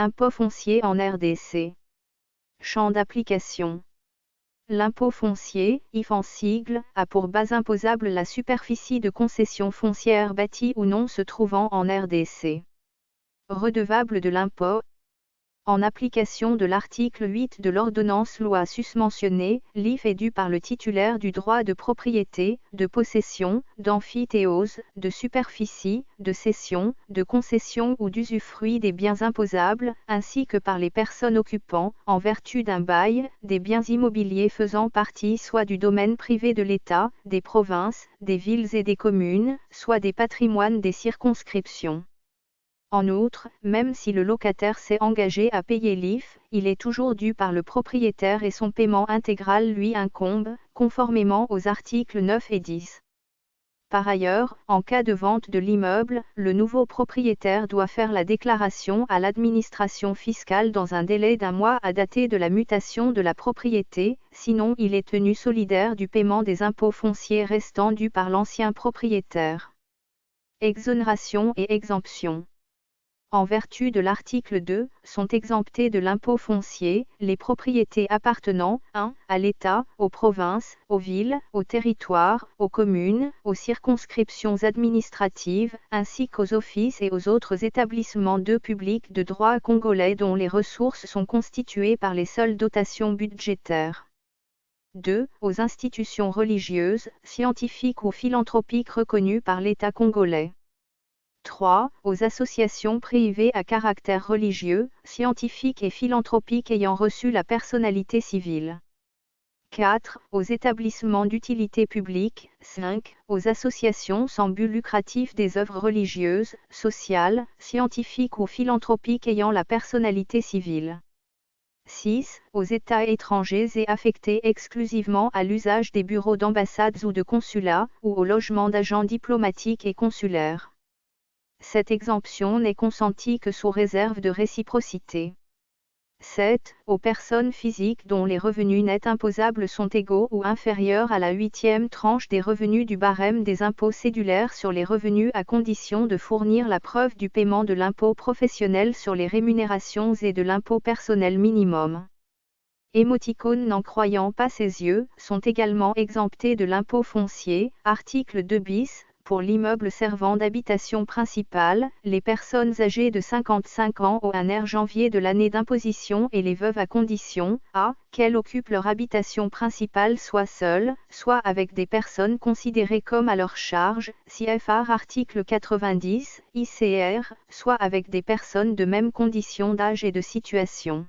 Impôt foncier en RDC. Champ d'application. L'impôt foncier, IF en sigle, a pour base imposable la superficie de concession foncière bâtie ou non se trouvant en RDC. Redevable de l'impôt. En application de l'article 8 de l'ordonnance loi susmentionnée, l'IF est dû par le titulaire du droit de propriété, de possession, d'emphytéose, de superficie, de cession, de concession ou d'usufruit des biens imposables, ainsi que par les personnes occupant, en vertu d'un bail, des biens immobiliers faisant partie soit du domaine privé de l'État, des provinces, des villes et des communes, soit des patrimoines des circonscriptions. En outre, même si le locataire s'est engagé à payer l'IF, il est toujours dû par le propriétaire et son paiement intégral lui incombe, conformément aux articles 9 et 10. Par ailleurs, en cas de vente de l'immeuble, le nouveau propriétaire doit faire la déclaration à l'administration fiscale dans un délai d'1 mois à dater de la mutation de la propriété, sinon il est tenu solidaire du paiement des impôts fonciers restants dus par l'ancien propriétaire. Exonération et exemption. En vertu de l'article 2, sont exemptés de l'impôt foncier, les propriétés appartenant, 1. à l'État, aux provinces, aux villes, aux territoires, aux communes, aux circonscriptions administratives, ainsi qu'aux offices et aux autres établissements publics de droit congolais dont les ressources sont constituées par les seules dotations budgétaires. 2. Aux institutions religieuses, scientifiques ou philanthropiques reconnues par l'État congolais. 3. Aux associations privées à caractère religieux, scientifique et philanthropique ayant reçu la personnalité civile. 4. Aux établissements d'utilité publique. 5. Aux associations sans but lucratif des œuvres religieuses, sociales, scientifiques ou philanthropiques ayant la personnalité civile. 6. Aux États étrangers et affectés exclusivement à l'usage des bureaux d'ambassades ou de consulats, ou au logement d'agents diplomatiques et consulaires. Cette exemption n'est consentie que sous réserve de réciprocité. 7. Aux personnes physiques dont les revenus nets imposables sont égaux ou inférieurs à la 8e tranche des revenus du barème des impôts cédulaires sur les revenus à condition de fournir la preuve du paiement de l'impôt professionnel sur les rémunérations et de l'impôt personnel minimum. Émoticônes n'en croyant pas ses yeux, sont également exemptés de l'impôt foncier, article 2 bis. Pour l'immeuble servant d'habitation principale, les personnes âgées de 55 ans au 1er janvier de l'année d'imposition et les veuves à condition, a, qu'elles occupent leur habitation principale soit seules, soit avec des personnes considérées comme à leur charge, CFR article 90, ICR, soit avec des personnes de même condition d'âge et de situation.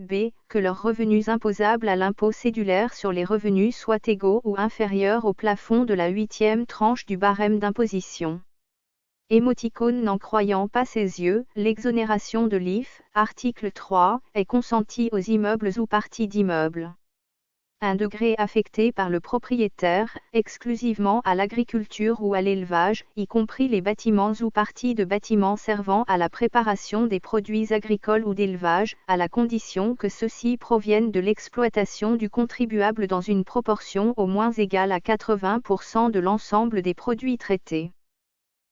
B. Que leurs revenus imposables à l'impôt cédulaire sur les revenus soient égaux ou inférieurs au plafond de la 8e tranche du barème d'imposition. Émoticône n'en croyant pas ses yeux, l'exonération de l'IF, article 3, est consentie aux immeubles ou parties d'immeubles. Un degré affecté par le propriétaire, exclusivement à l'agriculture ou à l'élevage, y compris les bâtiments ou parties de bâtiments servant à la préparation des produits agricoles ou d'élevage, à la condition que ceux-ci proviennent de l'exploitation du contribuable dans une proportion au moins égale à 80% de l'ensemble des produits traités.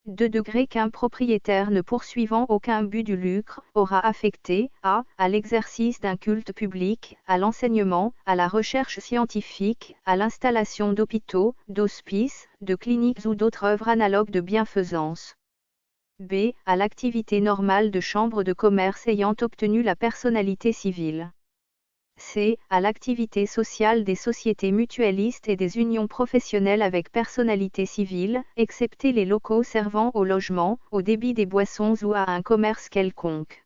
2 degrés qu'un propriétaire ne poursuivant aucun but du lucre, aura affecté, à l'exercice d'un culte public, à l'enseignement, à la recherche scientifique, à l'installation d'hôpitaux, d'hospices, de cliniques ou d'autres œuvres analogues de bienfaisance. B. À l'activité normale de chambre de commerce ayant obtenu la personnalité civile. C. À l'activité sociale des sociétés mutualistes et des unions professionnelles avec personnalité civile, excepté les locaux servant au logement, au débit des boissons ou à un commerce quelconque.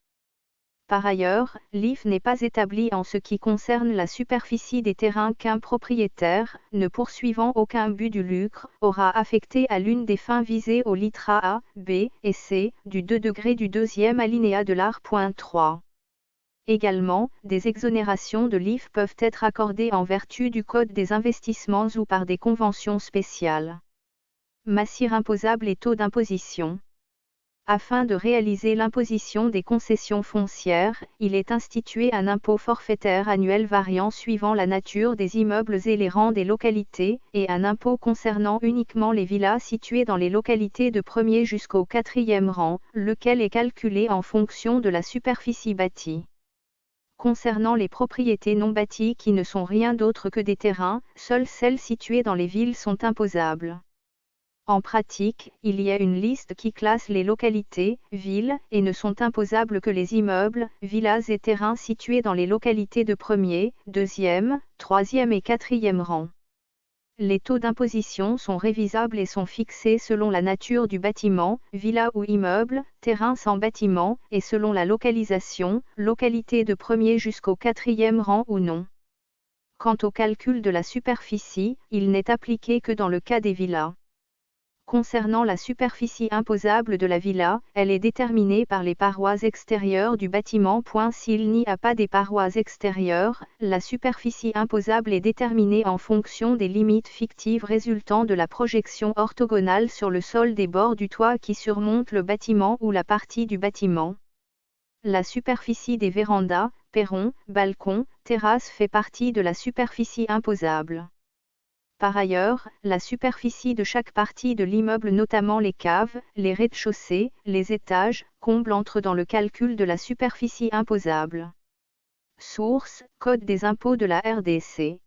Par ailleurs, l'IF n'est pas établi en ce qui concerne la superficie des terrains qu'un propriétaire, ne poursuivant aucun but du lucre, aura affecté à l'une des fins visées au littra A, B et C, du 2 degrés du 2e alinéa de l'art.3. Également, des exonérations de l'IF peuvent être accordées en vertu du Code des investissements ou par des conventions spéciales. Massir imposable et taux d'imposition. Afin de réaliser l'imposition des concessions foncières, il est institué un impôt forfaitaire annuel variant suivant la nature des immeubles et les rangs des localités, et un impôt concernant uniquement les villas situées dans les localités de premier jusqu'au quatrième rang, lequel est calculé en fonction de la superficie bâtie. Concernant les propriétés non bâties qui ne sont rien d'autre que des terrains, seules celles situées dans les villes sont imposables. En pratique, il y a une liste qui classe les localités, villes, et ne sont imposables que les immeubles, villas et terrains situés dans les localités de premier, deuxième, troisième et quatrième rang. Les taux d'imposition sont révisables et sont fixés selon la nature du bâtiment, villa ou immeuble, terrain sans bâtiment, et selon la localisation, localité de premier jusqu'au quatrième rang ou non. Quant au calcul de la superficie, il n'est appliqué que dans le cas des villas. Concernant la superficie imposable de la villa, elle est déterminée par les parois extérieures du bâtiment. S'il n'y a pas des parois extérieures, la superficie imposable est déterminée en fonction des limites fictives résultant de la projection orthogonale sur le sol des bords du toit qui surmontent le bâtiment ou la partie du bâtiment. La superficie des vérandas, perrons, balcons, terrasses fait partie de la superficie imposable. Par ailleurs, la superficie de chaque partie de l'immeuble, notamment les caves, les rez-de-chaussée, les étages, combles, entre dans le calcul de la superficie imposable. Source: Code des impôts de la RDC.